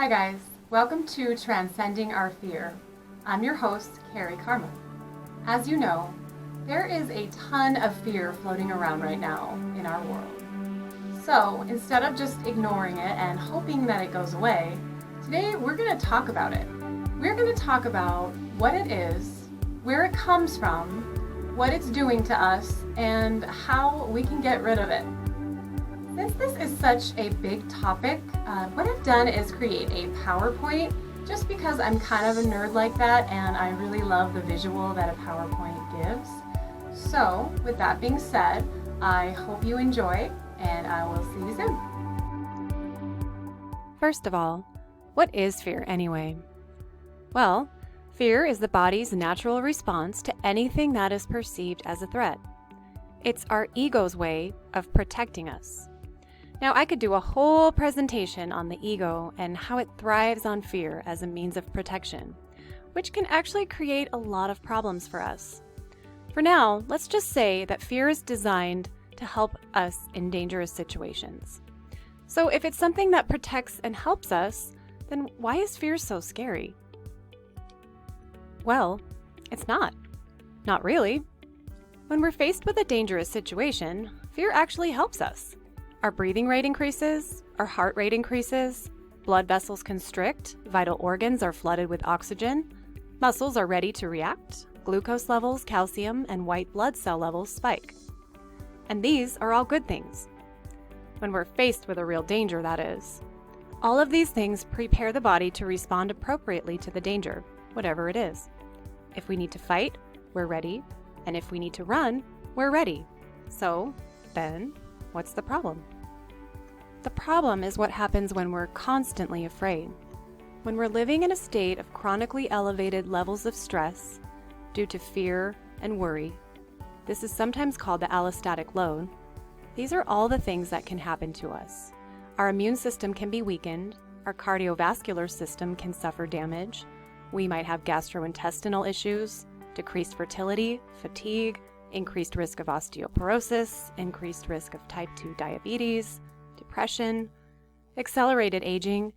Hi guys, welcome to Transcending Our Fear. I'm your host, Carrie Karma. As you know, there is a ton of fear floating around right now in our world. So instead of just ignoring it and hoping that it goes away, today we're going to talk about it. We're going to talk about what it is, where it comes from, what it's doing to us, and how we can get rid of it. Since this is such a big topic, what I've done is create a PowerPoint just because I'm kind of a nerd like that and I really love the visual that a PowerPoint gives. So with that being said, I hope you enjoy and I will see you soon. First of all, what is fear anyway? Well, fear is the body's natural response to anything that is perceived as a threat. It's our ego's way of protecting us. Now, I could do a whole presentation on the ego and how it thrives on fear as a means of protection, which can actually create a lot of problems for us. For now, let's just say that fear is designed to help us in dangerous situations. So if it's something that protects and helps us, then why is fear so scary? Well, it's not. Not really. When we're faced with a dangerous situation, fear actually helps us. Our breathing rate increases, our heart rate increases, blood vessels constrict, vital organs are flooded with oxygen, muscles are ready to react, glucose levels, calcium, and white blood cell levels spike. And these are all good things. When we're faced with a real danger, that is. All of these things prepare the body to respond appropriately to the danger, whatever it is. If we need to fight, we're ready, and if we need to run, we're ready. So, then, what's the problem? The problem is what happens when we're constantly afraid. When we're living in a state of chronically elevated levels of stress due to fear and worry. This is sometimes called the allostatic load. These are all the things that can happen to us. Our immune system can be weakened, our cardiovascular system can suffer damage, we might have gastrointestinal issues, decreased fertility, fatigue, increased risk of osteoporosis, increased risk of type 2 diabetes, depression, accelerated aging,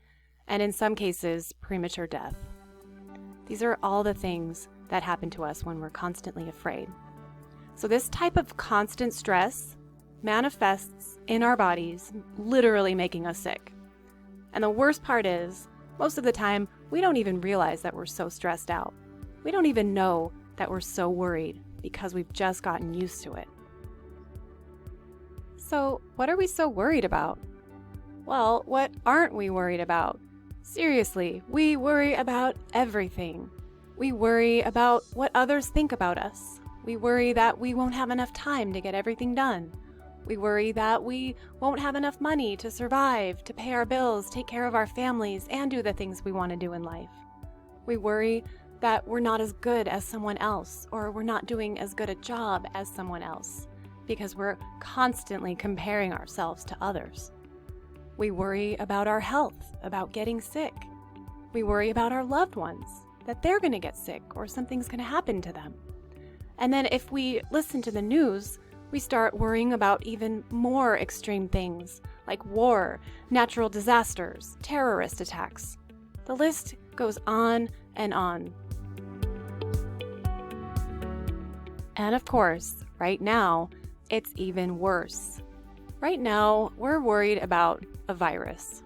and in some cases, premature death. These are all the things that happen to us when we're constantly afraid. So this type of constant stress manifests in our bodies, literally making us sick. And the worst part is, most of the time, we don't even realize that we're so stressed out. We don't even know that we're so worried because we've just gotten used to it. So, what are we so worried about? Well, what aren't we worried about? Seriously, we worry about everything. We worry about what others think about us. We worry that we won't have enough time to get everything done. We worry that we won't have enough money to survive, to pay our bills, take care of our families, and do the things we want to do in life. We worry that we're not as good as someone else, or we're not doing as good a job as someone else, because we're constantly comparing ourselves to others. We worry about our health, about getting sick. We worry about our loved ones, that they're going to get sick or something's going to happen to them. And then if we listen to the news, we start worrying about even more extreme things like war, natural disasters, terrorist attacks. The list goes on and on. And of course, right now, it's even worse. Right now, we're worried about a virus.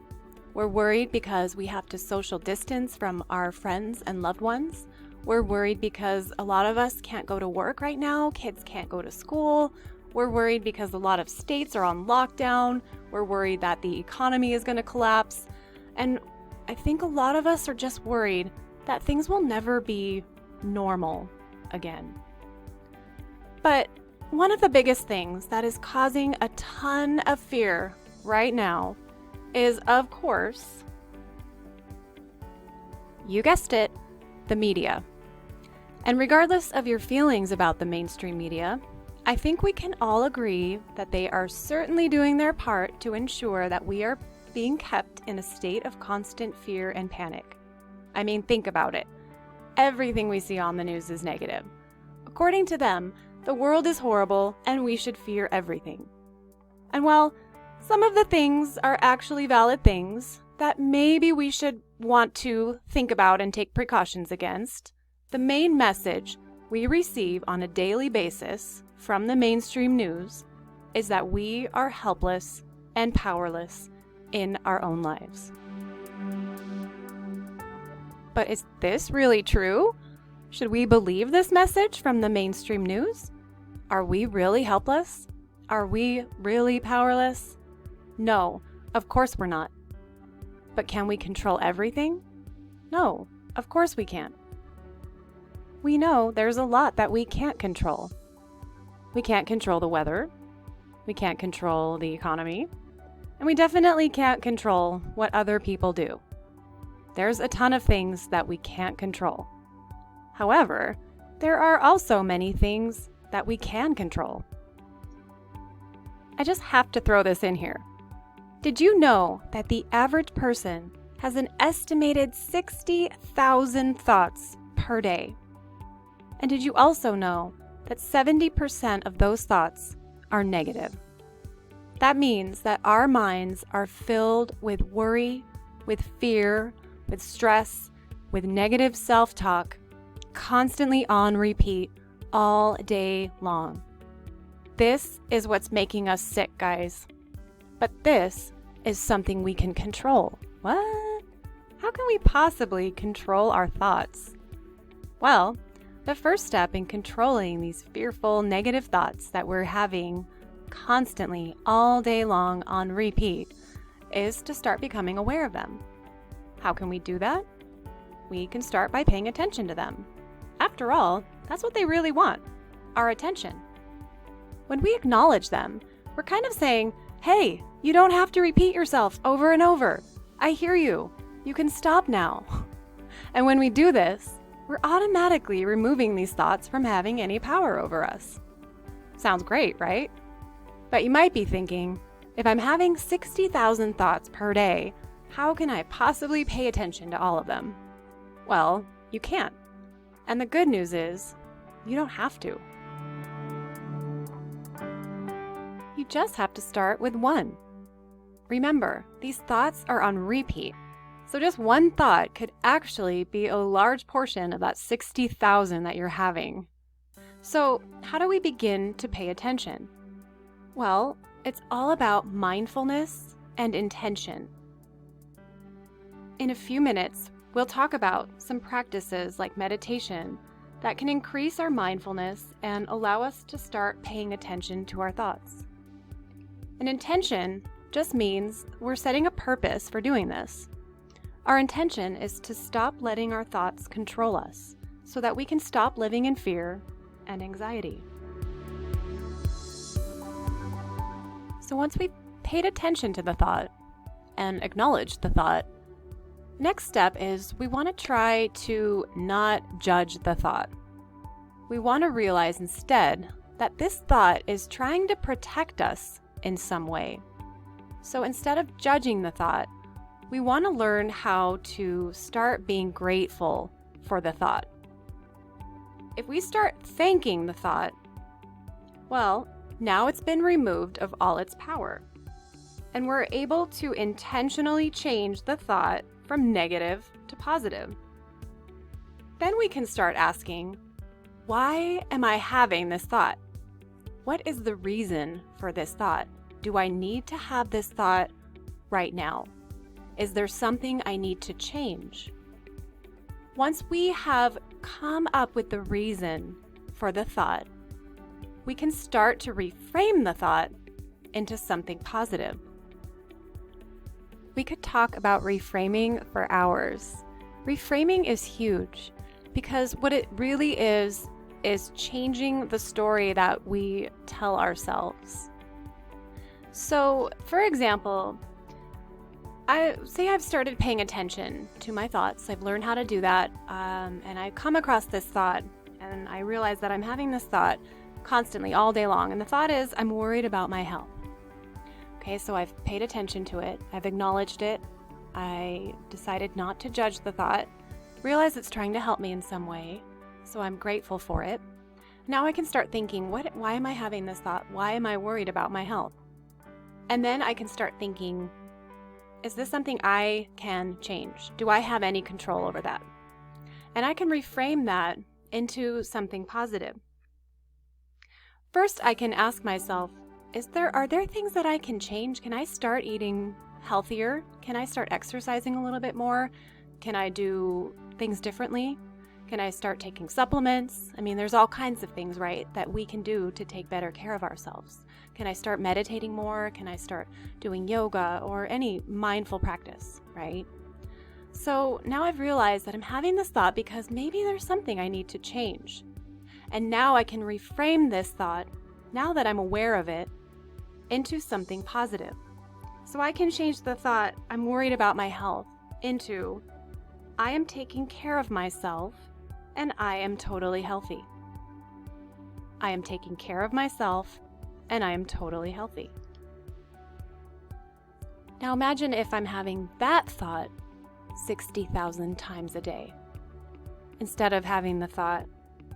We're worried because we have to social distance from our friends and loved ones. We're worried because a lot of us can't go to work right now. Kids can't go to school. We're worried because a lot of states are on lockdown. We're worried that the economy is going to collapse. And I think a lot of us are just worried that things will never be normal again. But one of the biggest things that is causing a ton of fear right now is, of course, you guessed it, the media. And regardless of your feelings about the mainstream media, I think we can all agree that they are certainly doing their part to ensure that we are being kept in a state of constant fear and panic. I mean, think about it. Everything we see on the news is negative. According to them, the world is horrible and we should fear everything. And while some of the things are actually valid things, that maybe we should want to think about and take precautions against, the main message we receive on a daily basis from the mainstream news is that we are helpless and powerless in our own lives. But is this really true? Should we believe this message from the mainstream news? Are we really helpless? Are we really powerless? No, of course we're not. But can we control everything? No, of course we can't. We know there's a lot that we can't control. We can't control the weather. We can't control the economy. And we definitely can't control what other people do. There's a ton of things that we can't control. However, there are also many things that we can control. I just have to throw this in here. Did you know that the average person has an estimated 60,000 thoughts per day? And did you also know that 70% of those thoughts are negative? That means that our minds are filled with worry, with fear, with stress, with negative self-talk, constantly on repeat all day long. This is what's making us sick, guys. But this is something we can control. What? How can we possibly control our thoughts? Well, the first step in controlling these fearful, negative thoughts that we're having constantly all day long on repeat is to start becoming aware of them. How can we do that? We can start by paying attention to them. After all, that's what they really want, our attention. When we acknowledge them, we're kind of saying, hey, you don't have to repeat yourself over and over. I hear you. You can stop now. And when we do this, we're automatically removing these thoughts from having any power over us. Sounds great, right? But you might be thinking, if I'm having 60,000 thoughts per day, how can I possibly pay attention to all of them? Well, you can't. And the good news is, you don't have to. You just have to start with one. Remember, these thoughts are on repeat. So just one thought could actually be a large portion of that 60,000 that you're having. So how do we begin to pay attention? Well, it's all about mindfulness and intention. In a few minutes, we'll talk about some practices like meditation that can increase our mindfulness and allow us to start paying attention to our thoughts. An intention just means we're setting a purpose for doing this. Our intention is to stop letting our thoughts control us so that we can stop living in fear and anxiety. So once we've paid attention to the thought and acknowledged the thought, next step is we want to try to not judge the thought. We want to realize instead that this thought is trying to protect us in some way. So instead of judging the thought, we want to learn how to start being grateful for the thought. If we start thanking the thought, well, now it's been removed of all its power. And we're able to intentionally change the thought from negative to positive. Then we can start asking, why am I having this thought? What is the reason for this thought? Do I need to have this thought right now? Is there something I need to change? Once we have come up with the reason for the thought, we can start to reframe the thought into something positive. We could talk about reframing for hours. Reframing is huge because what it really is changing the story that we tell ourselves. So, for example, I've started paying attention to my thoughts. I've learned how to do that, and I come across this thought, and I realize that I'm having this thought constantly all day long, and the thought is, I'm worried about my health. Okay, so I've paid attention to it, I've acknowledged it, I decided not to judge the thought, realize it's trying to help me in some way, so I'm grateful for it. Now I can start thinking, why am I having this thought? Why am I worried about my health? And then I can start thinking, is this something I can change? Do I have any control over that? And I can reframe that into something positive. First, I can ask myself, are there things that I can change? Can I start eating healthier? Can I start exercising a little bit more? Can I do things differently? Can I start taking supplements? I mean, there's all kinds of things, right, that we can do to take better care of ourselves. Can I start meditating more? Can I start doing yoga or any mindful practice, right? So now I've realized that I'm having this thought because maybe there's something I need to change. And now I can reframe this thought, now that I'm aware of it, into something positive. So I can change the thought, I'm worried about my health, into, I am taking care of myself and I am totally healthy. I am taking care of myself and I am totally healthy. Now imagine if I'm having that thought 60,000 times a day, instead of having the thought,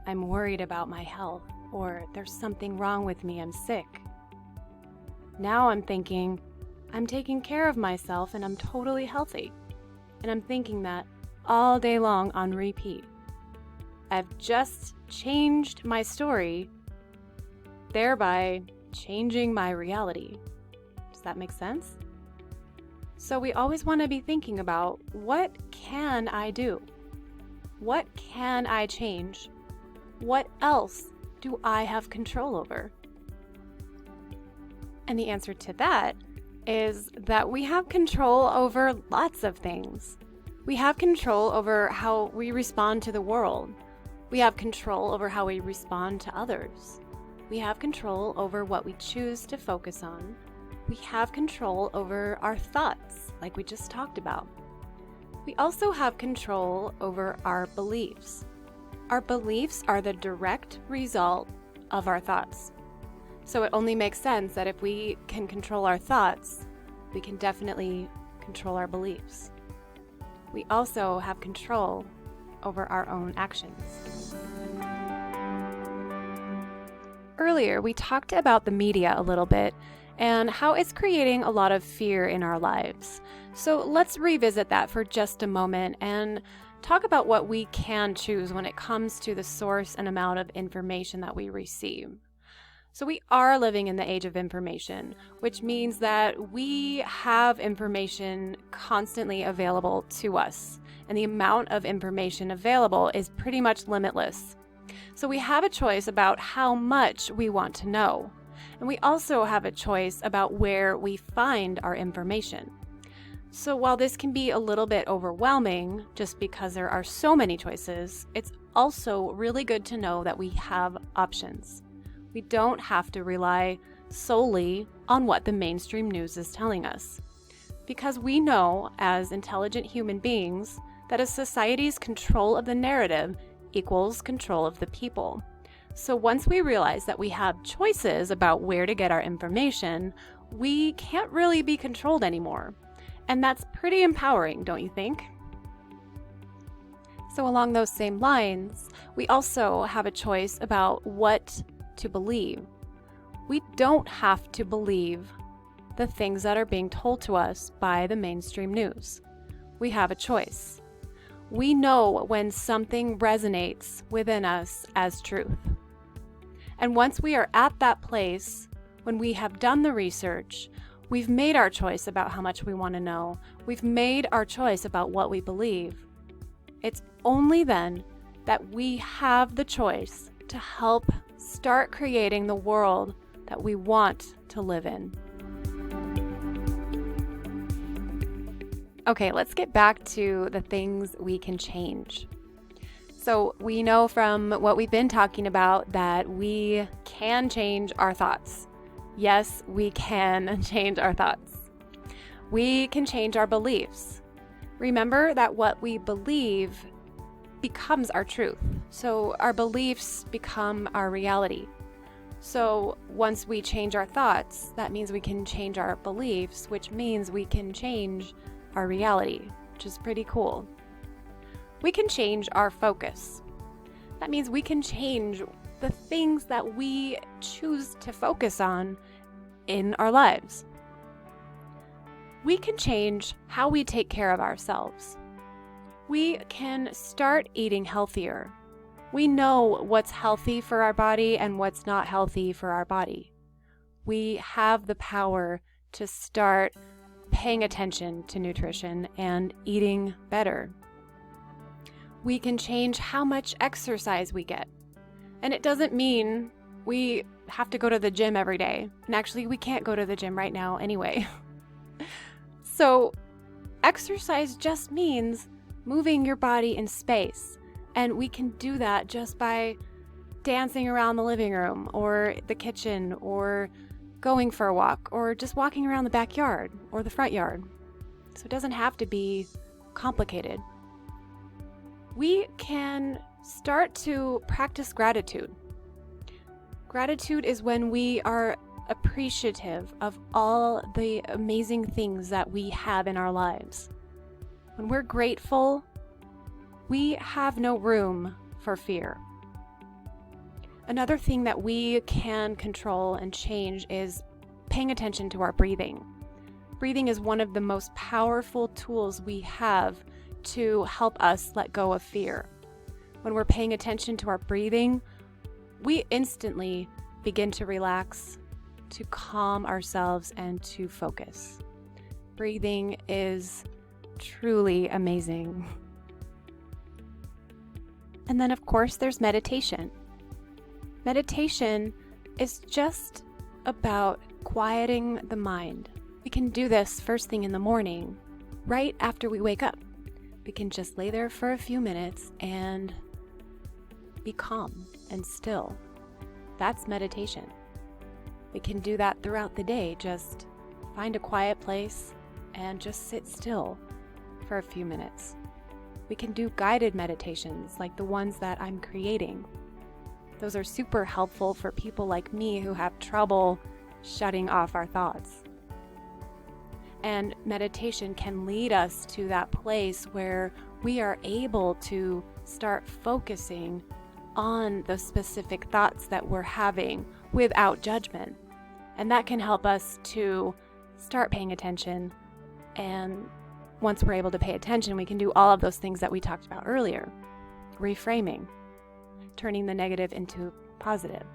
I'm worried about my health, or there's something wrong with me, I'm sick. Now I'm thinking, I'm taking care of myself and I'm totally healthy. And I'm thinking that all day long on repeat. I've just changed my story, thereby changing my reality. Does that make sense? So we always want to be thinking about, what can I do? What can I change? What else do I have control over? And the answer to that is that we have control over lots of things. We have control over how we respond to the world. We have control over how we respond to others. We have control over what we choose to focus on. We have control over our thoughts, like we just talked about. We also have control over our beliefs. Our beliefs are the direct result of our thoughts. So it only makes sense that if we can control our thoughts, we can definitely control our beliefs. We also have control over our own actions. Earlier, we talked about the media a little bit and how it's creating a lot of fear in our lives. So let's revisit that for just a moment and talk about what we can choose when it comes to the source and amount of information that we receive. So we are living in the age of information, which means that we have information constantly available to us, and the amount of information available is pretty much limitless. So we have a choice about how much we want to know, and we also have a choice about where we find our information. So while this can be a little bit overwhelming, just because there are so many choices, it's also really good to know that we have options. We don't have to rely solely on what the mainstream news is telling us, because we know as intelligent human beings that a society's control of the narrative equals control of the people. So once we realize that we have choices about where to get our information, we can't really be controlled anymore. And that's pretty empowering, don't you think? So along those same lines, we also have a choice about what to believe. We don't have to believe the things that are being told to us by the mainstream news. We have a choice. We know when something resonates within us as truth. And once we are at that place, when we have done the research, we've made our choice about how much we want to know, we've made our choice about what we believe, it's only then that we have the choice to help start creating the world that we want to live in. Okay, let's get back to the things we can change. So we know from what we've been talking about that we can change our thoughts. Yes, we can change our thoughts. We can change our beliefs. Remember that what we believe becomes our truth. So our beliefs become our reality. So once we change our thoughts, that means we can change our beliefs, which means we can change our reality, which is pretty cool. We can change our focus. That means we can change the things that we choose to focus on in our lives. we can change how we take care of ourselves. We can start eating healthier. We know what's healthy for our body and what's not healthy for our body. We have the power to start paying attention to nutrition and eating better. We can change how much exercise we get. And it doesn't mean we have to go to the gym every day. And actually, we can't go to the gym right now anyway. So exercise just means moving your body in space. And we can do that just by dancing around the living room or the kitchen or going for a walk or just walking around the backyard or the front yard. So it doesn't have to be complicated. We can start to practice gratitude. Gratitude is when we are appreciative of all the amazing things that we have in our lives. When we're grateful, we have no room for fear. Another thing that we can control and change is paying attention to our breathing. Breathing is one of the most powerful tools we have to help us let go of fear. When we're paying attention to our breathing, we instantly begin to relax, to calm ourselves, and to focus. Breathing is truly amazing. And then, of course, there's meditation. Meditation is just about quieting the mind. We can do this first thing in the morning, right after we wake up. We can just lay there for a few minutes and be calm and still. That's meditation. We can do that throughout the day. Just find a quiet place and just sit still for a few minutes. We can do guided meditations like the ones that I'm creating. Those are super helpful for people like me who have trouble shutting off our thoughts. And meditation can lead us to that place where we are able to start focusing on the specific thoughts that we're having without judgment. And that can help us to start paying attention. And once we're able to pay attention, we can do all of those things that we talked about earlier. Reframing, turning the negative into positive.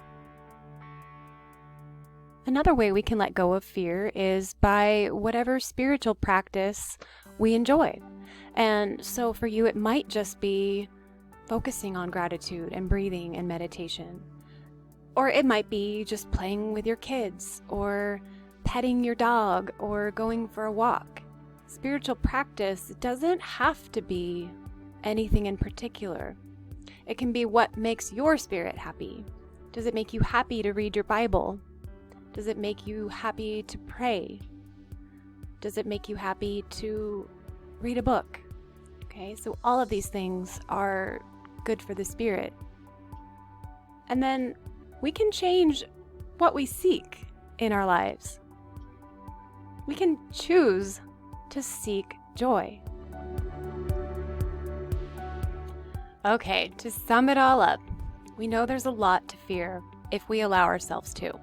Another way we can let go of fear is by whatever spiritual practice we enjoy. And so for you, it might just be focusing on gratitude and breathing and meditation. Or it might be just playing with your kids or petting your dog or going for a walk. Spiritual practice doesn't have to be anything in particular. It can be what makes your spirit happy. Does it make you happy to read your Bible? Does it make you happy to pray? Does it make you happy to read a book? Okay, so all of these things are good for the spirit. And then we can change what we seek in our lives. We can choose to seek joy. Okay, to sum it all up, we know there's a lot to fear if we allow ourselves to.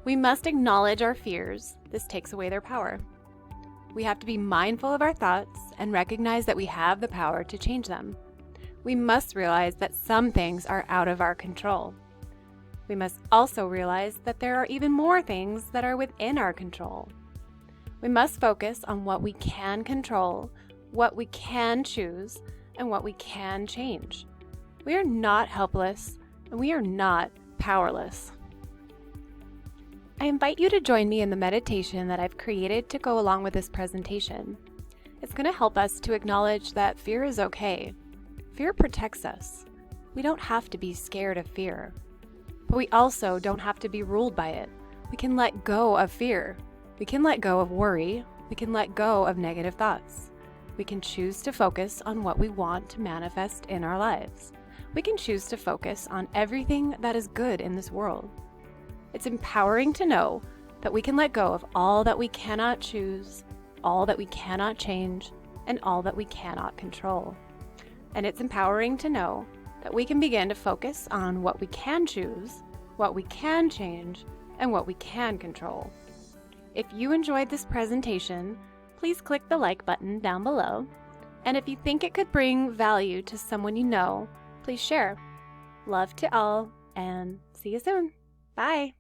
We must acknowledge our fears. This takes away their power. We have to be mindful of our thoughts and recognize that we have the power to change them. We must realize that some things are out of our control. We must also realize that there are even more things that are within our control. We must focus on what we can control, what we can choose, and what we can change. We are not helpless, and we are not powerless. I invite you to join me in the meditation that I've created to go along with this presentation. It's going to help us to acknowledge that fear is okay. Fear protects us. We don't have to be scared of fear. But we also don't have to be ruled by it. We can let go of fear. We can let go of worry. We can let go of negative thoughts. We can choose to focus on what we want to manifest in our lives. We can choose to focus on everything that is good in this world. It's empowering to know that we can let go of all that we cannot choose, all that we cannot change, and all that we cannot control. And it's empowering to know that we can begin to focus on what we can choose, what we can change, and what we can control. If you enjoyed this presentation, please click the like button down below. And if you think it could bring value to someone you know, please share. Love to all, and see you soon. Bye.